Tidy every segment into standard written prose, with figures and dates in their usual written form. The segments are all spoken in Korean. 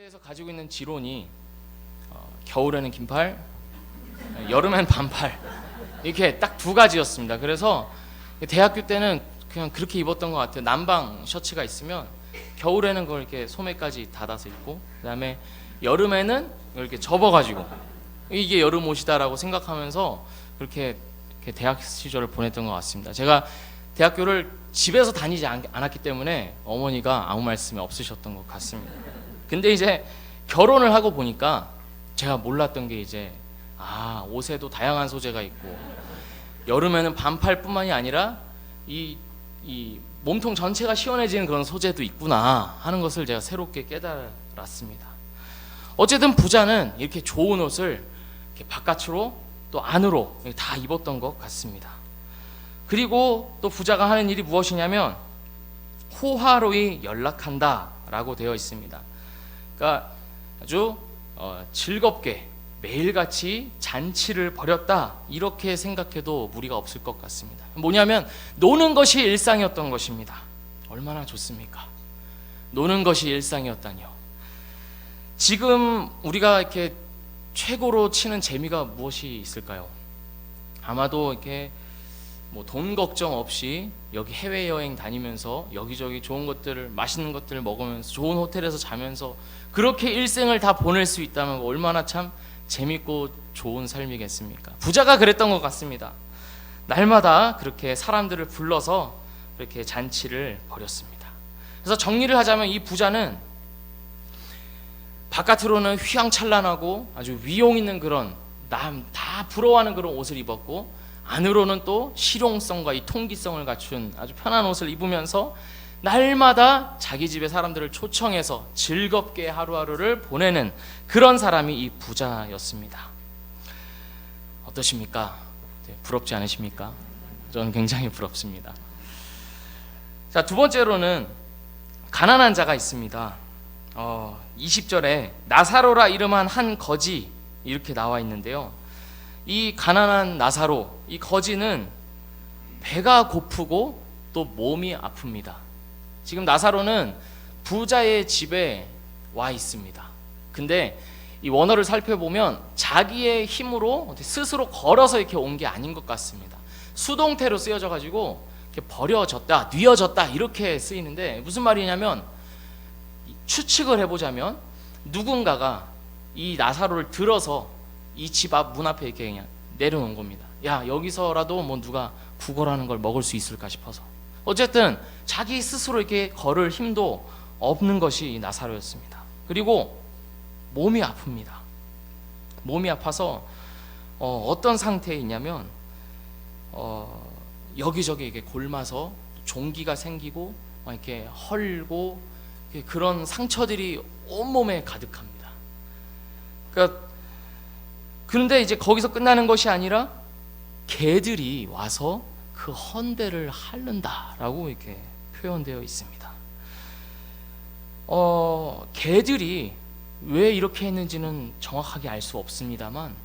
에서 가지고 있는 지론이 겨울에는 긴팔, 여름엔 반팔 이렇게 딱 두 가지였습니다. 그래서 대학교 때는 그냥 그렇게 입었던 것 같아요. 남방 셔츠가 있으면 겨울에는 그걸 이렇게 소매까지 닫아서 입고, 그다음에 여름에는 이렇게 접어가지고 이게 여름 옷이다라고 생각하면서 그렇게 대학 시절을 보냈던 것 같습니다. 제가 대학교를 집에서 다니지 않았기 때문에 어머니가 아무 말씀이 없으셨던 것 같습니다. 근데 이제 결혼을 하고 보니까 제가 몰랐던 게 이제 옷에도 다양한 소재가 있고, 여름에는 반팔뿐만이 아니라 이 몸통 전체가 시원해지는 그런 소재도 있구나 하는 것을 제가 새롭게 깨달았습니다. 어쨌든 부자는 이렇게 좋은 옷을 이렇게 바깥으로 또 안으로 다 입었던 것 같습니다. 그리고 또 부자가 하는 일이 무엇이냐면 호화로이 연락한다 라고 되어 있습니다. 그러니까 아주 즐겁게 매일같이 잔치를 벌였다, 이렇게 생각해도 무리가 없을 것 같습니다. 뭐냐면 노는 것이 일상이었던 것입니다. 얼마나 좋습니까? 노는 것이 일상이었다니요. 지금 우리가 이렇게 최고로 치는 재미가 무엇이 있을까요? 아마도 이렇게 뭐 돈 걱정 없이 여기 해외여행 다니면서 여기저기 좋은 것들을, 맛있는 것들을 먹으면서 좋은 호텔에서 자면서 그렇게 일생을 다 보낼 수 있다면 얼마나 참 재밌고 좋은 삶이겠습니까? 부자가 그랬던 것 같습니다. 날마다 그렇게 사람들을 불러서 그렇게 잔치를 벌였습니다. 그래서 정리를 하자면 이 부자는 바깥으로는 휘황찬란하고 아주 위용 있는 그런, 남 다 부러워하는 그런 옷을 입었고, 안으로는 또 실용성과 이 통기성을 갖춘 아주 편한 옷을 입으면서 날마다 자기 집에 사람들을 초청해서 즐겁게 하루하루를 보내는 그런 사람이 이 부자였습니다. 어떠십니까? 부럽지 않으십니까? 저는 굉장히 부럽습니다. 자, 두 번째로는 가난한 자가 있습니다. 20절에 나사로라 이름한 한 거지, 이렇게 나와 있는데요. 이 가난한 나사로, 이 거지는 배가 고프고 또 몸이 아픕니다. 지금 나사로는 부자의 집에 와 있습니다. 근데 이 원어를 살펴보면 자기의 힘으로 스스로 걸어서 이렇게 온 게 아닌 것 같습니다. 수동태로 쓰여져 가지고 이렇게 버려졌다, 뉘어졌다 이렇게 쓰이는데, 무슨 말이냐면 추측을 해보자면 누군가가 이 나사로를 들어서 이 집 앞 문 앞에 이렇게 그냥 내려놓은 겁니다. 야, 여기서라도 뭐 누가 구걸하는 걸 먹을 수 있을까 싶어서. 어쨌든 자기 스스로 이렇게 걸을 힘도 없는 것이 나사로였습니다. 그리고 몸이 아픕니다. 몸이 아파서 어떤 상태에 있냐면 여기저기 이렇게 골마서 종기가 생기고 이렇게 헐고 그런 상처들이 온몸에 가득합니다. 그런데 이제 거기서 끝나는 것이 아니라 개들이 와서 그 헌대를 핥는다라고 이렇게 표현되어 있습니다. 개들이 왜 이렇게 했는지는 정확하게 알 수 없습니다만,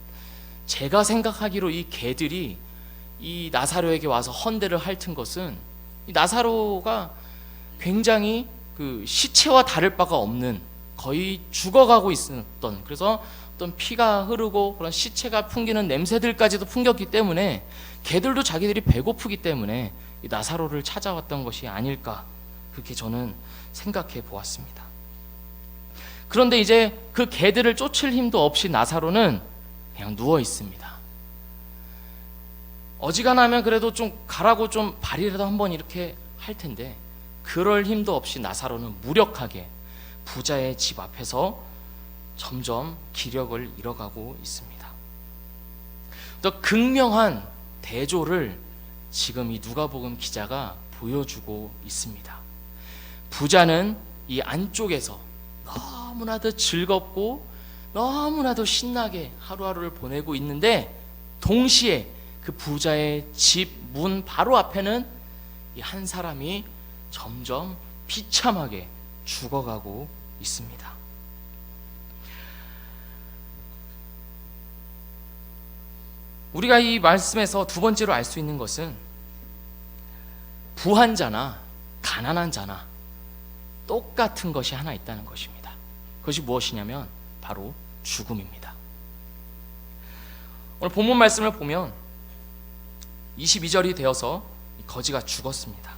제가 생각하기로 이 개들이 이 나사로에게 와서 헌대를 핥은 것은 이 나사로가 굉장히 그 시체와 다를 바가 없는, 거의 죽어가고 있었던, 그래서 어떤 피가 흐르고 그런 시체가 풍기는 냄새들까지도 풍겼기 때문에 개들도 자기들이 배고프기 때문에 이 나사로를 찾아왔던 것이 아닐까, 그렇게 저는 생각해 보았습니다. 그런데 이제 그 개들을 쫓을 힘도 없이 나사로는 그냥 누워 있습니다. 어지간하면 그래도 좀 가라고 좀 발이라도 한번 이렇게 할 텐데, 그럴 힘도 없이 나사로는 무력하게 부자의 집 앞에서 점점 기력을 잃어가고 있습니다. 또 극명한 대조를 지금 이 누가복음 기자가 보여주고 있습니다. 부자는 이 안쪽에서 너무나도 즐겁고 너무나도 신나게 하루하루를 보내고 있는데, 동시에 그 부자의 집 문 바로 앞에는 이 한 사람이 점점 비참하게 죽어가고 있습니다. 우리가 이 말씀에서 두 번째로 알 수 있는 것은 부한 자나 가난한 자나 똑같은 것이 하나 있다는 것입니다. 그것이 무엇이냐면 바로 죽음입니다. 오늘 본문 말씀을 보면 22절이 되어서 이 거지가 죽었습니다.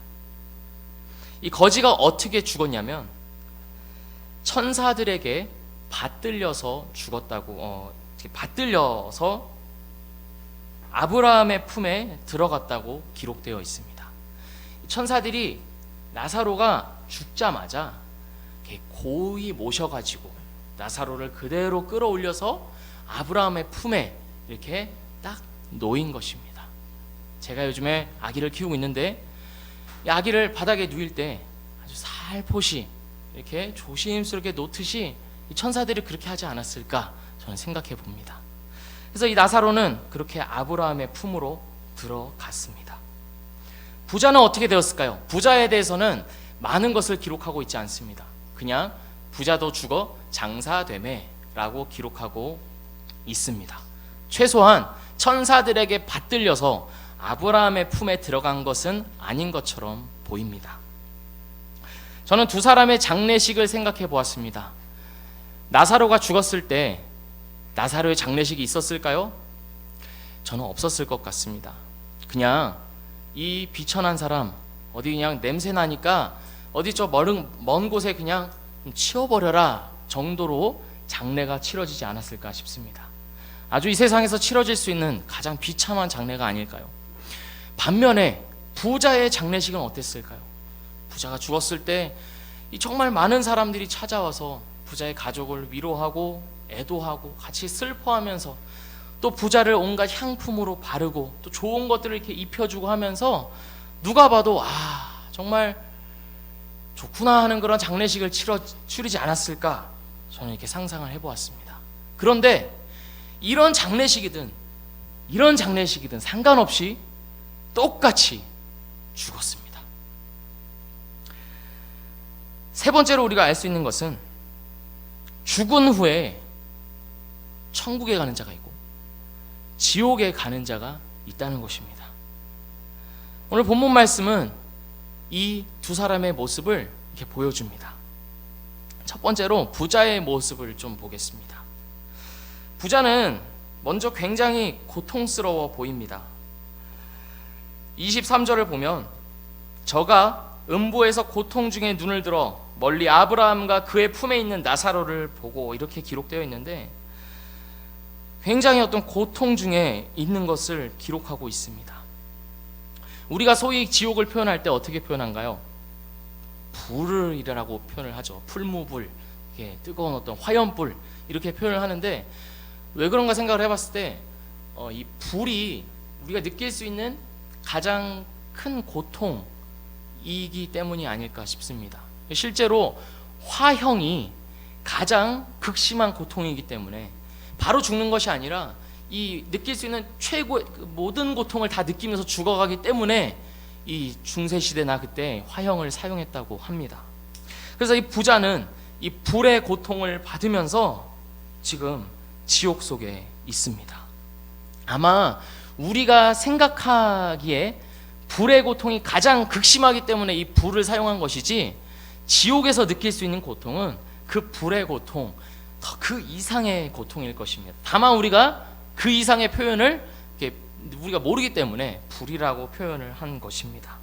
이 거지가 어떻게 죽었냐면 천사들에게 받들려서 죽었다고, 받들려서 아브라함의 품에 들어갔다고 기록되어 있습니다. 천사들이 나사로가 죽자마자 고이 모셔가지고 나사로를 그대로 끌어올려서 아브라함의 품에 이렇게 딱 놓인 것입니다. 제가 요즘에 아기를 키우고 있는데 이 아기를 바닥에 누일 때 아주 살포시 이렇게 조심스럽게 놓듯이 이 천사들이 그렇게 하지 않았을까 저는 생각해 봅니다. 그래서 이 나사로는 그렇게 아브라함의 품으로 들어갔습니다. 부자는 어떻게 되었을까요? 부자에 대해서는 많은 것을 기록하고 있지 않습니다. 그냥 부자도 죽어 장사되매 라고 기록하고 있습니다. 최소한 천사들에게 받들려서 아브라함의 품에 들어간 것은 아닌 것처럼 보입니다. 저는 두 사람의 장례식을 생각해 보았습니다. 나사로가 죽었을 때 나사로의 장례식이 있었을까요? 저는 없었을 것 같습니다. 그냥 이 비천한 사람 어디 그냥 냄새 나니까 어디 저 먼 곳에 그냥 치워버려라 정도로 장례가 치러지지 않았을까 싶습니다. 아주 이 세상에서 치러질 수 있는 가장 비참한 장례가 아닐까요? 반면에 부자의 장례식은 어땠을까요? 부자가 죽었을 때 정말 많은 사람들이 찾아와서 부자의 가족을 위로하고 애도하고 같이 슬퍼하면서 또 부자를 온갖 향품으로 바르고 또 좋은 것들을 이렇게 입혀주고 하면서 누가 봐도 정말 좋구나 하는 그런 장례식을 치르지 않았을까 저는 이렇게 상상을 해보았습니다. 그런데 이런 장례식이든 상관없이 똑같이 죽었습니다. 세 번째로 우리가 알 수 있는 것은 죽은 후에 천국에 가는 자가 있고 지옥에 가는 자가 있다는 것입니다. 오늘 본문 말씀은 이 두 사람의 모습을 이렇게 보여줍니다. 첫 번째로 부자의 모습을 좀 보겠습니다. 부자는 먼저 굉장히 고통스러워 보입니다. 23절을 보면 저가 음부에서 고통 중에 눈을 들어 멀리 아브라함과 그의 품에 있는 나사로를 보고 이렇게 기록되어 있는데 굉장히 어떤 고통 중에 있는 것을 기록하고 있습니다. 우리가 소위 지옥을 표현할 때 어떻게 표현한가요? 불이라고 표현을 하죠. 풀무불, 뜨거운 어떤 화염불 이렇게 표현을 하는데 왜 그런가 생각을 해봤을 때 이 불이 우리가 느낄 수 있는 가장 큰 고통이기 때문이 아닐까 싶습니다. 실제로 화형이 가장 극심한 고통이기 때문에 바로 죽는 것이 아니라 이 느낄 수 있는 최고의 모든 고통을 다 느끼면서 죽어가기 때문에 이 중세시대나 그때 화형을 사용했다고 합니다. 그래서 이 부자는 이 불의 고통을 받으면서 지금 지옥 속에 있습니다. 아마 우리가 생각하기에 불의 고통이 가장 극심하기 때문에 이 불을 사용한 것이지 지옥에서 느낄 수 있는 고통은 그 불의 고통, 더 그 이상의 고통일 것입니다. 다만 우리가 그 이상의 표현을 우리가 모르기 때문에 불이라고 표현을 한 것입니다.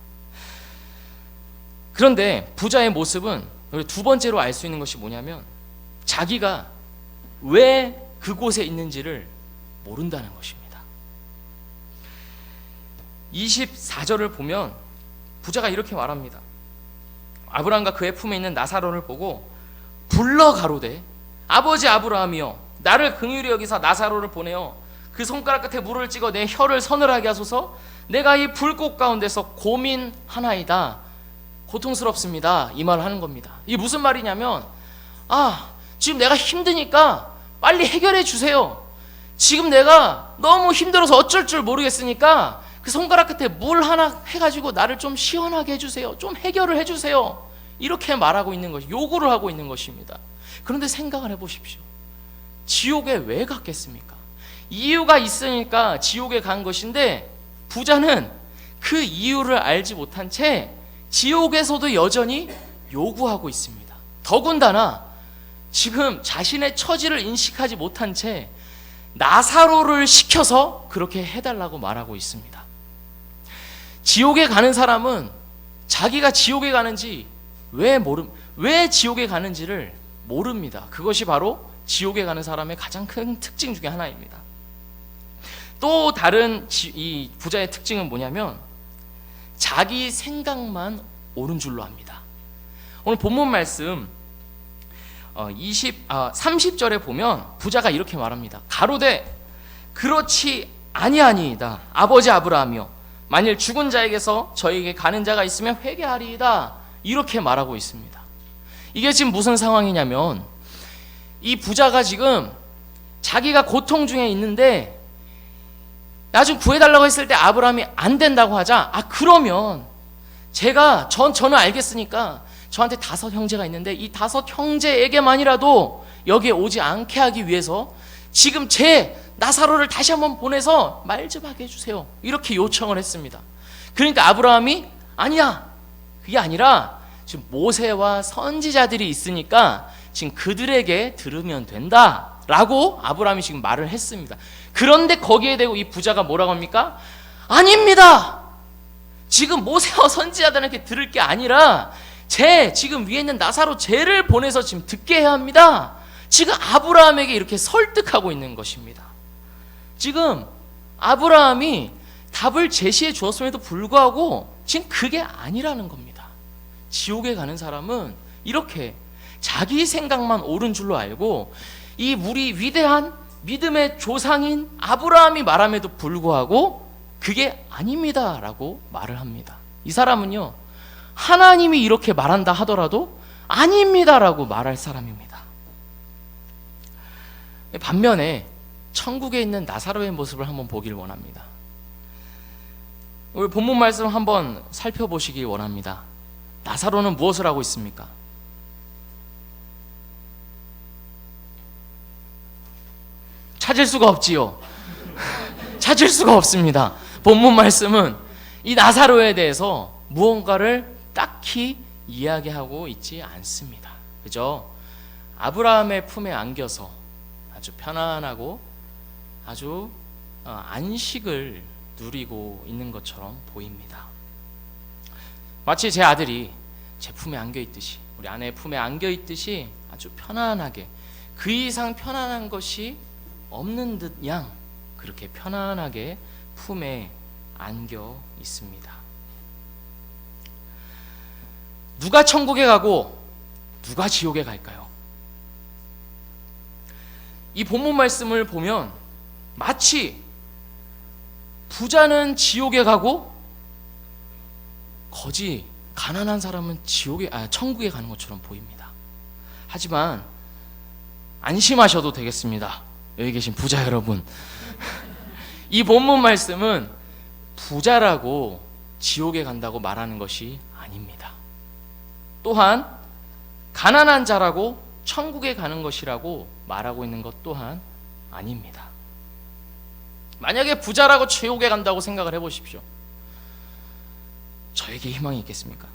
그런데 부자의 모습은 두 번째로 알 수 있는 것이 뭐냐면 자기가 왜 그곳에 있는지를 모른다는 것입니다. 24절을 보면 부자가 이렇게 말합니다. 아브라함과 그의 품에 있는 나사로를 보고 불러 가로되 아버지 아브라함이여 나를 긍휼히 여기사 나사로를 보내어 그 손가락 끝에 물을 찍어 내 혀를 서늘하게 하소서. 내가 이 불꽃 가운데서 고민하나이다. 고통스럽습니다. 이 말을 하는 겁니다. 이게 무슨 말이냐면 지금 내가 힘드니까 빨리 해결해 주세요. 지금 내가 너무 힘들어서 어쩔 줄 모르겠으니까 그 손가락 끝에 물 하나 해가지고 나를 좀 시원하게 해주세요. 좀 해결을 해주세요. 이렇게 말하고 있는 것이 요구를 하고 있는 것입니다. 그런데 생각을 해보십시오. 지옥에 왜 갔겠습니까? 이유가 있으니까 지옥에 간 것인데 부자는 그 이유를 알지 못한 채 지옥에서도 여전히 요구하고 있습니다. 더군다나 지금 자신의 처지를 인식하지 못한 채 나사로를 시켜서 그렇게 해달라고 말하고 있습니다. 지옥에 가는 사람은 자기가 지옥에 가는지 왜 지옥에 가는지를 모릅니다. 그것이 바로 지옥에 가는 사람의 가장 큰 특징 중에 하나입니다. 또 다른 이 부자의 특징은 뭐냐면 자기 생각만 옳은 줄로 압니다. 오늘 본문 말씀 30절에 보면 부자가 이렇게 말합니다. 가로되 그렇지 아니하니이다. 아버지 아브라함이여, 만일 죽은 자에게서 저에게 가는 자가 있으면 회개하리이다. 이렇게 말하고 있습니다. 이게 지금 무슨 상황이냐면 이 부자가 지금 자기가 고통 중에 있는데 나 좀 구해달라고 했을 때 아브라함이 안 된다고 하자, 그러면 저는 알겠으니까 저한테 5 형제가 있는데 이 5 형제에게만이라도 여기에 오지 않게 하기 위해서 지금 제 나사로를 다시 한번 보내서 말 좀 하게 해주세요. 이렇게 요청을 했습니다. 그러니까 아브라함이 아니야, 그게 아니라 지금 모세와 선지자들이 있으니까 지금 그들에게 들으면 된다 라고 아브라함이 지금 말을 했습니다. 그런데 거기에 대고 이 부자가 뭐라고 합니까? 아닙니다. 지금 모세와 선지자들에게 들을 게 아니라 지금 위에 있는 나사로 쟤를 보내서 지금 듣게 해야 합니다. 지금 아브라함에게 이렇게 설득하고 있는 것입니다. 지금 아브라함이 답을 제시해 주었음에도 불구하고 지금 그게 아니라는 겁니다. 지옥에 가는 사람은 이렇게 자기 생각만 옳은 줄로 알고 이 우리 위대한 믿음의 조상인 아브라함이 말함에도 불구하고 그게 아닙니다 라고 말을 합니다. 이 사람은요, 하나님이 이렇게 말한다 하더라도 아닙니다 라고 말할 사람입니다. 반면에 천국에 있는 나사로의 모습을 한번 보길 원합니다. 우리 본문 말씀 한번 살펴보시기 원합니다. 나사로는 무엇을 하고 있습니까? 찾을 수가 없지요. 찾을 수가 없습니다. 본문 말씀은 이 나사로에 대해서 무언가를 딱히 이야기하고 있지 않습니다. 그죠? 아브라함의 품에 안겨서 아주 편안하고 아주 안식을 누리고 있는 것처럼 보입니다. 마치 제 아들이 제 품에 안겨 있듯이, 우리 아내의 품에 안겨 있듯이 아주 편안하게, 그 이상 편안한 것이 없는 듯 양 그렇게 편안하게 품에 안겨 있습니다. 누가 천국에 가고 누가 지옥에 갈까요? 이 본문 말씀을 보면 마치 부자는 지옥에 가고 거지 가난한 사람은 천국에 가는 것처럼 보입니다. 하지만 안심하셔도 되겠습니다. 여기 계신 부자 여러분, 이 본문 말씀은 부자라고 지옥에 간다고 말하는 것이 아닙니다. 또한 가난한 자라고 천국에 가는 것이라고 말하고 있는 것 또한 아닙니다. 만약에 부자라고 지옥에 간다고 생각을 해보십시오. 저에게 희망이 있겠습니까?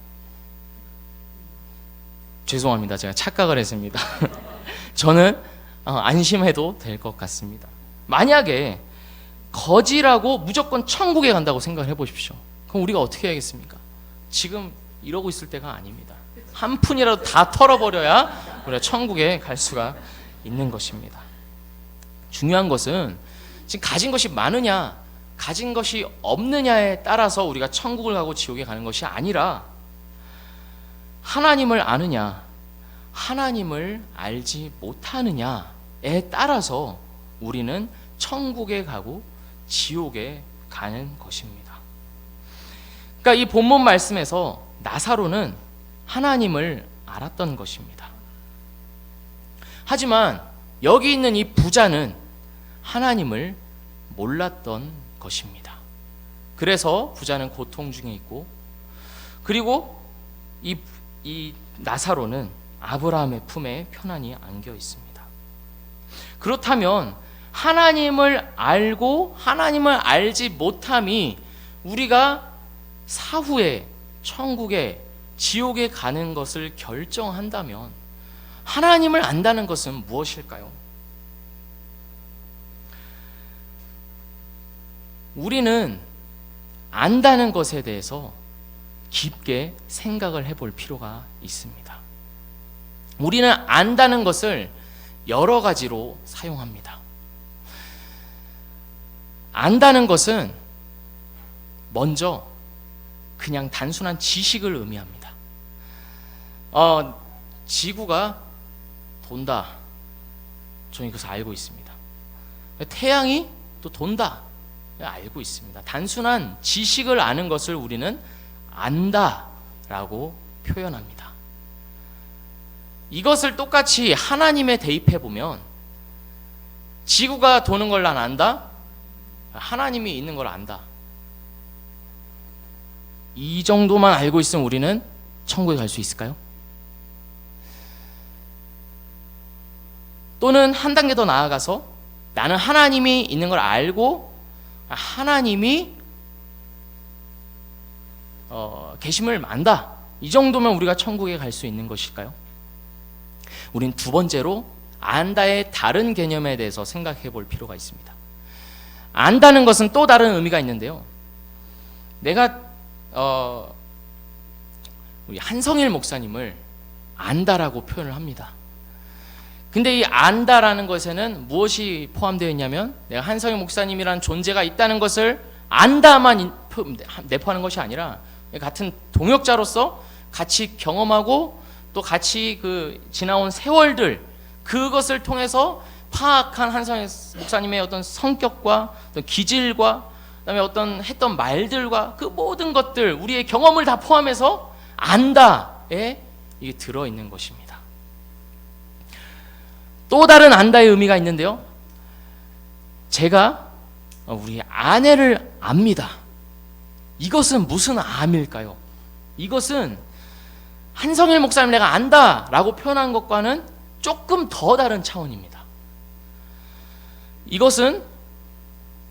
죄송합니다. 제가 착각을 했습니다. 저는 안심해도 될 것 같습니다. 만약에 거지라고 무조건 천국에 간다고 생각을 해보십시오. 그럼 우리가 어떻게 해야겠습니까? 지금 이러고 있을 때가 아닙니다. 한 푼이라도 다 털어버려야 우리가 천국에 갈 수가 있는 것입니다. 중요한 것은 지금 가진 것이 많으냐 가진 것이 없느냐에 따라서 우리가 천국을 가고 지옥에 가는 것이 아니라 하나님을 아느냐 하나님을 알지 못하느냐에 따라서 우리는 천국에 가고 지옥에 가는 것입니다. 그러니까 이 본문 말씀에서 나사로는 하나님을 알았던 것입니다. 하지만 여기 있는 이 부자는 하나님을 몰랐던 것입니다. 그래서 부자는 고통 중에 있고, 그리고 이 나사로는 아브라함의 품에 편안히 안겨 있습니다. 그렇다면 하나님을 알고 하나님을 알지 못함이 우리가 사후에 천국에 지옥에 가는 것을 결정한다면 하나님을 안다는 것은 무엇일까요? 우리는 안다는 것에 대해서 깊게 생각을 해볼 필요가 있습니다. 우리는 안다는 것을 여러 가지로 사용합니다. 안다는 것은 먼저 그냥 단순한 지식을 의미합니다. 지구가 돈다. 저는 이것을 알고 있습니다. 태양이 또 돈다. 알고 있습니다. 단순한 지식을 아는 것을 우리는 안다라고 표현합니다. 이것을 똑같이 하나님에 대입해 보면 지구가 도는 걸 난 안다? 하나님이 있는 걸 안다. 이 정도만 알고 있으면 우리는 천국에 갈 수 있을까요? 또는 한 단계 더 나아가서 나는 하나님이 있는 걸 알고 하나님이 계심을 안다. 이 정도면 우리가 천국에 갈 수 있는 것일까요? 우린 두 번째로 안다의 다른 개념에 대해서 생각해 볼 필요가 있습니다. 안다는 것은 또 다른 의미가 있는데요. 내가 우리 한성일 목사님을 안다라고 표현을 합니다. 근데 이 안다라는 것에는 무엇이 포함되어 있냐면 내가 한성일 목사님이라는 존재가 있다는 것을 안다만 내포하는 것이 아니라 같은 동역자로서 같이 경험하고 또 같이 그 지나온 세월들 그것을 통해서 파악한 한성일 목사님의 어떤 성격과 어떤 기질과 그다음에 어떤 했던 말들과 그 모든 것들 우리의 경험을 다 포함해서 안다에 이게 들어있는 것입니다. 또 다른 안다의 의미가 있는데요. 제가 우리 아내를 압니다. 이것은 무슨 암일까요? 이것은 한성일 목사님 내가 안다라고 표현한 것과는 조금 더 다른 차원입니다. 이것은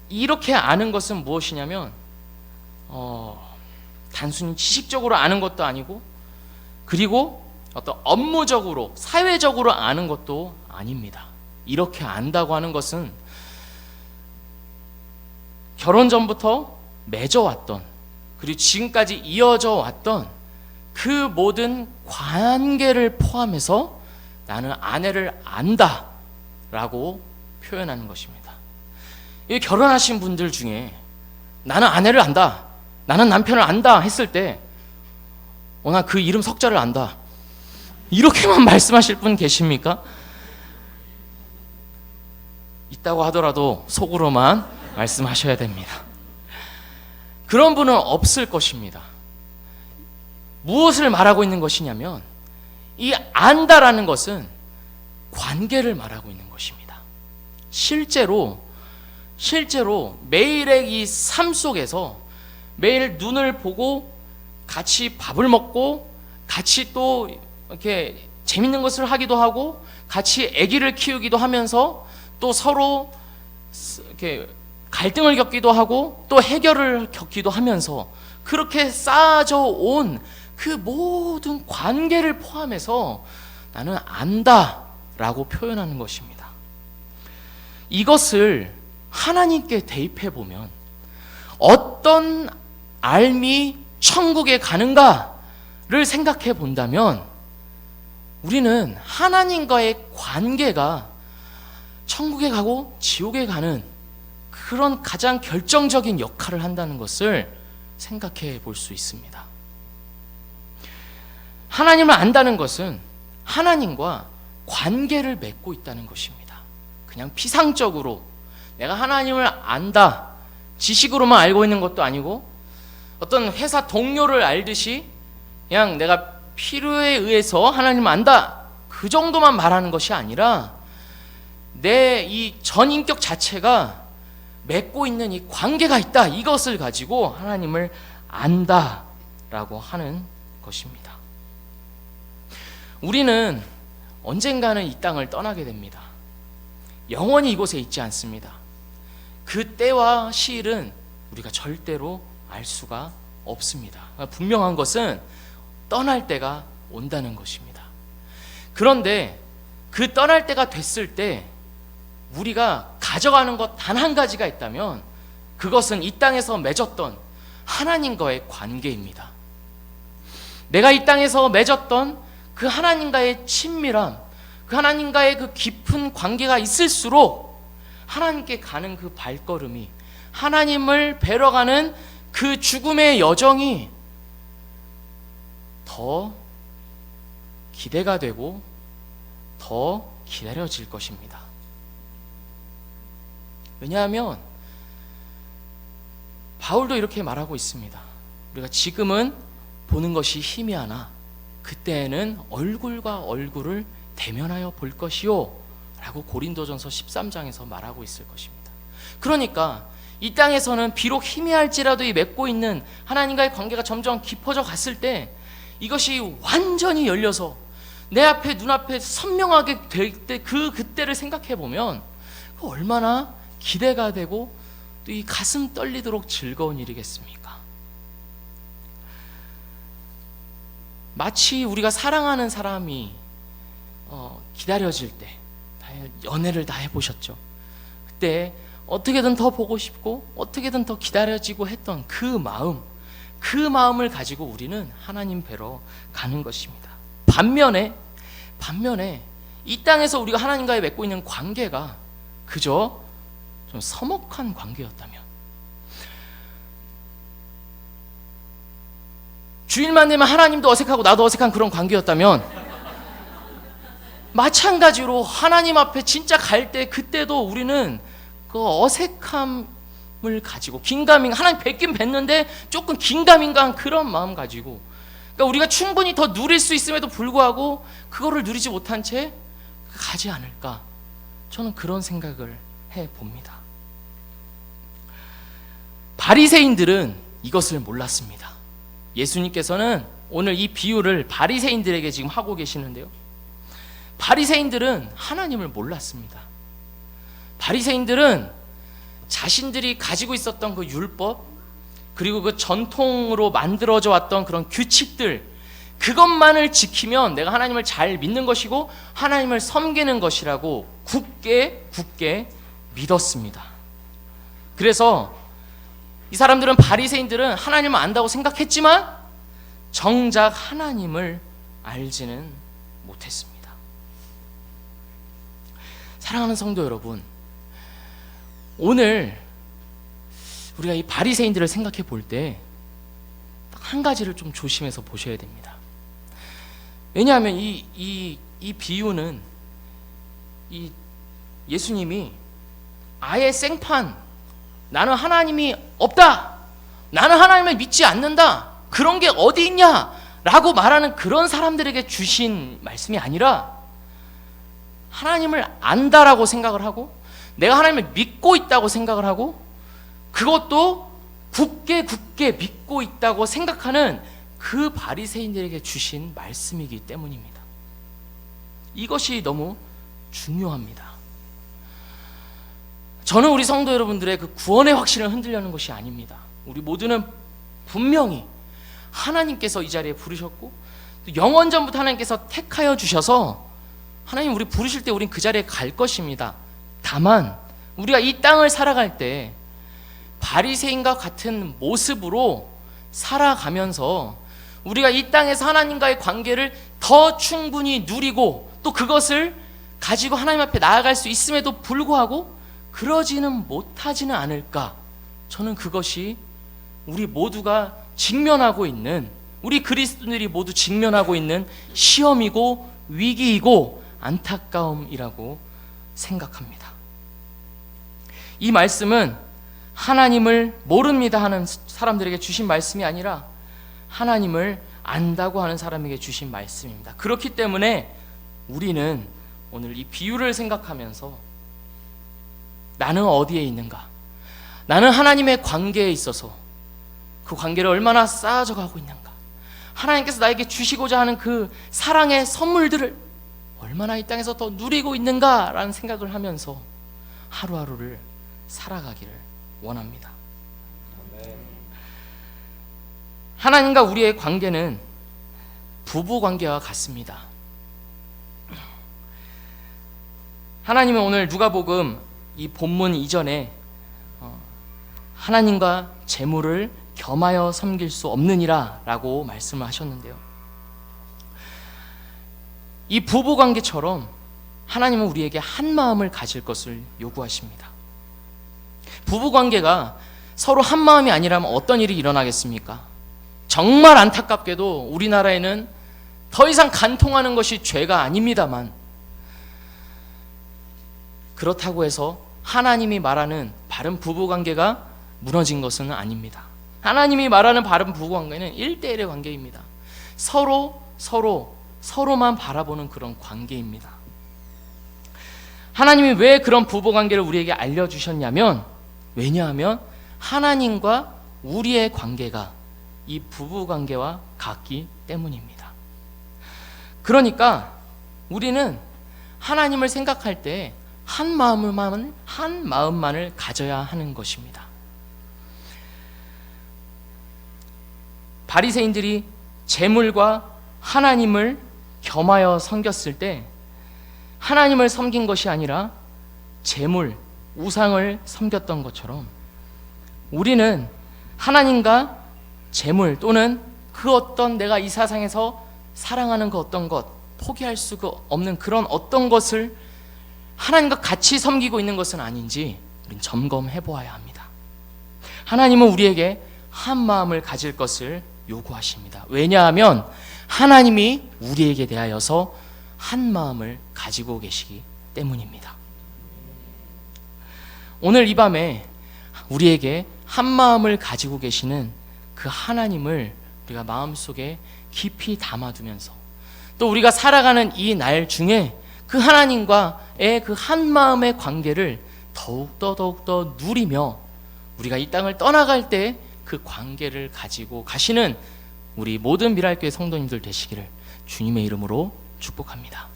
이렇게 아는 것은 무엇이냐면 단순히 지식적으로 아는 것도 아니고 그리고 어떤 업무적으로 사회적으로 아는 것도 아닙니다. 이렇게 안다고 하는 것은 결혼 전부터 맺어왔던 그리고 지금까지 이어져 왔던 그 모든 관계를 포함해서 나는 아내를 안다라고 표현하는 것입니다. 이 결혼하신 분들 중에 나는 아내를 안다, 나는 남편을 안다 했을 때 나 그 이름 석자를 안다 이렇게만 말씀하실 분 계십니까? 있다고 하더라도 속으로만 말씀하셔야 됩니다. 그런 분은 없을 것입니다. 무엇을 말하고 있는 것이냐면 이 안다라는 것은 관계를 말하고 있는 것입니다. 실제로 매일의 이 삶 속에서 매일 눈을 보고 같이 밥을 먹고 같이 또 이렇게 재밌는 것을 하기도 하고 같이 아기를 키우기도 하면서 또 서로 이렇게 갈등을 겪기도 하고 또 해결을 겪기도 하면서 그렇게 쌓아져 온 그 모든 관계를 포함해서 나는 안다라고 표현하는 것입니다. 이것을 하나님께 대입해 보면 어떤 삶이 천국에 가는가를 생각해 본다면 우리는 하나님과의 관계가 천국에 가고 지옥에 가는 그런 가장 결정적인 역할을 한다는 것을 생각해 볼 수 있습니다. 하나님을 안다는 것은 하나님과 관계를 맺고 있다는 것입니다. 그냥 피상적으로 내가 하나님을 안다, 지식으로만 알고 있는 것도 아니고 어떤 회사 동료를 알듯이 그냥 내가 필요에 의해서 하나님을 안다 그 정도만 말하는 것이 아니라 내 이 전인격 자체가 맺고 있는 이 관계가 있다 이것을 가지고 하나님을 안다라고 하는 것입니다. 우리는 언젠가는 이 땅을 떠나게 됩니다. 영원히 이곳에 있지 않습니다. 그 때와 시일은 우리가 절대로 알 수가 없습니다. 분명한 것은 떠날 때가 온다는 것입니다. 그런데 그 떠날 때가 됐을 때 우리가 가져가는 것 단 한 가지가 있다면 그것은 이 땅에서 맺었던 하나님과의 관계입니다. 내가 이 땅에서 맺었던 그 하나님과의 친밀함, 그 하나님과의 그 깊은 관계가 있을수록 하나님께 가는 그 발걸음이, 하나님을 뵈러 가는 그 죽음의 여정이 더 기대가 되고 더 기다려질 것입니다. 왜냐하면 바울도 이렇게 말하고 있습니다. 우리가 지금은 보는 것이 희미하나 그때에는 얼굴과 얼굴을 대면하여 볼 것이요 라고 고린도전서 13장에서 말하고 있을 것입니다. 그러니까 이 땅에서는 비록 희미할지라도 이 맺고 있는 하나님과의 관계가 점점 깊어져 갔을 때 이것이 완전히 열려서 내 앞에 눈앞에 선명하게 될 때 그때를 생각해 보면 얼마나 기대가 되고 또 이 가슴 떨리도록 즐거운 일이겠습니까? 마치 우리가 사랑하는 사람이 기다려질 때, 연애를 다 해보셨죠? 그때 어떻게든 더 보고 싶고 어떻게든 더 기다려지고 했던 그 마음을 가지고 우리는 하나님 뵈러 가는 것입니다. 반면에 이 땅에서 우리가 하나님과의 맺고 있는 관계가 그저 좀 서먹한 관계였다면, 주일만 되면 하나님도 어색하고 나도 어색한 그런 관계였다면, 마찬가지로 하나님 앞에 진짜 갈 때 그때도 우리는 그 어색함을 가지고 하나님 뵙긴 뵀는데 조금 긴가민가한 그런 마음 가지고, 그러니까 우리가 충분히 더 누릴 수 있음에도 불구하고 그거를 누리지 못한 채 가지 않을까, 저는 그런 생각을 해봅니다. 바리새인들은 이것을 몰랐습니다. 예수님께서는 오늘 이 비유를 바리새인들에게 지금 하고 계시는데요, 바리새인들은 하나님을 몰랐습니다. 바리새인들은 자신들이 가지고 있었던 그 율법, 그리고 그 전통으로 만들어져 왔던 그런 규칙들, 그것만을 지키면 내가 하나님을 잘 믿는 것이고 하나님을 섬기는 것이라고 굳게 믿었습니다. 그래서 이 사람들은, 바리새인들은 하나님을 안다고 생각했지만 정작 하나님을 알지는 못했습니다. 사랑하는 성도 여러분, 오늘 우리가 이 바리새인들을 생각해 볼 때 한 가지를 좀 조심해서 보셔야 됩니다. 왜냐하면 이 비유는 예수님이 아예 생판, 나는 하나님이 없다, 나는 하나님을 믿지 않는다, 그런 게 어디 있냐 라고 말하는 그런 사람들에게 주신 말씀이 아니라, 하나님을 안다라고 생각을 하고 내가 하나님을 믿고 있다고 생각을 하고 그것도 굳게 믿고 있다고 생각하는 그 바리새인들에게 주신 말씀이기 때문입니다. 이것이 너무 중요합니다. 저는 우리 성도 여러분들의 그 구원의 확신을 흔들려는 것이 아닙니다. 우리 모두는 분명히 하나님께서 이 자리에 부르셨고 영원전부터 하나님께서 택하여 주셔서 하나님 우리 부르실 때 우린 그 자리에 갈 것입니다. 다만 우리가 이 땅을 살아갈 때 바리새인과 같은 모습으로 살아가면서 우리가 이 땅에서 하나님과의 관계를 더 충분히 누리고 또 그것을 가지고 하나님 앞에 나아갈 수 있음에도 불구하고 그러지는 못하지는 않을까. 저는 그것이 우리 모두가 직면하고 있는, 우리 그리스도인들이 모두 직면하고 있는 시험이고 위기이고 안타까움이라고 생각합니다. 이 말씀은 하나님을 모릅니다 하는 사람들에게 주신 말씀이 아니라 하나님을 안다고 하는 사람에게 주신 말씀입니다. 그렇기 때문에 우리는 오늘 이 비유를 생각하면서 나는 어디에 있는가? 나는 하나님의 관계에 있어서 그 관계를 얼마나 쌓아져 가고 있는가? 하나님께서 나에게 주시고자 하는 그 사랑의 선물들을 얼마나 이 땅에서 더 누리고 있는가라는 생각을 하면서 하루하루를 살아가기를 원합니다. 하나님과 우리의 관계는 부부 관계와 같습니다. 하나님은 오늘 누가복음 이 본문 이전에 하나님과 재물을 겸하여 섬길 수 없느니라 라고 말씀을 하셨는데요. 이 부부관계처럼 하나님은 우리에게 한 마음을 가질 것을 요구하십니다. 부부관계가 서로 한 마음이 아니라면 어떤 일이 일어나겠습니까? 정말 안타깝게도 우리나라에는 더 이상 간통하는 것이 죄가 아닙니다만, 그렇다고 해서 하나님이 말하는 바른 부부관계가 무너진 것은 아닙니다. 하나님이 말하는 바른 부부관계는 1대1의 관계입니다. 서로만 바라보는 그런 관계입니다. 하나님이 왜 그런 부부관계를 우리에게 알려주셨냐면, 왜냐하면 하나님과 우리의 관계가 이 부부관계와 같기 때문입니다. 그러니까 우리는 하나님을 생각할 때 한 마음만을 가져야 하는 것입니다. 바리새인들이 재물과 하나님을 겸하여 섬겼을 때 하나님을 섬긴 것이 아니라 재물, 우상을 섬겼던 것처럼 우리는 하나님과 재물 또는 그 어떤 내가 이 세상에서 사랑하는 그 어떤 것, 포기할 수가 없는 그런 어떤 것을 하나님과 같이 섬기고 있는 것은 아닌지 우리는 점검해 보아야 합니다. 하나님은 우리에게 한 마음을 가질 것을 요구하십니다. 왜냐하면 하나님이 우리에게 대하여서 한 마음을 가지고 계시기 때문입니다. 오늘 이 밤에 우리에게 한 마음을 가지고 계시는 그 하나님을 우리가 마음속에 깊이 담아두면서 또 우리가 살아가는 이 날 중에 그 하나님과의 그 한 마음의 관계를 더욱더 누리며 우리가 이 땅을 떠나갈 때 그 관계를 가지고 가시는 우리 모든 미랄교회 성도님들 되시기를 주님의 이름으로 축복합니다.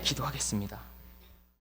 기도하겠습니다.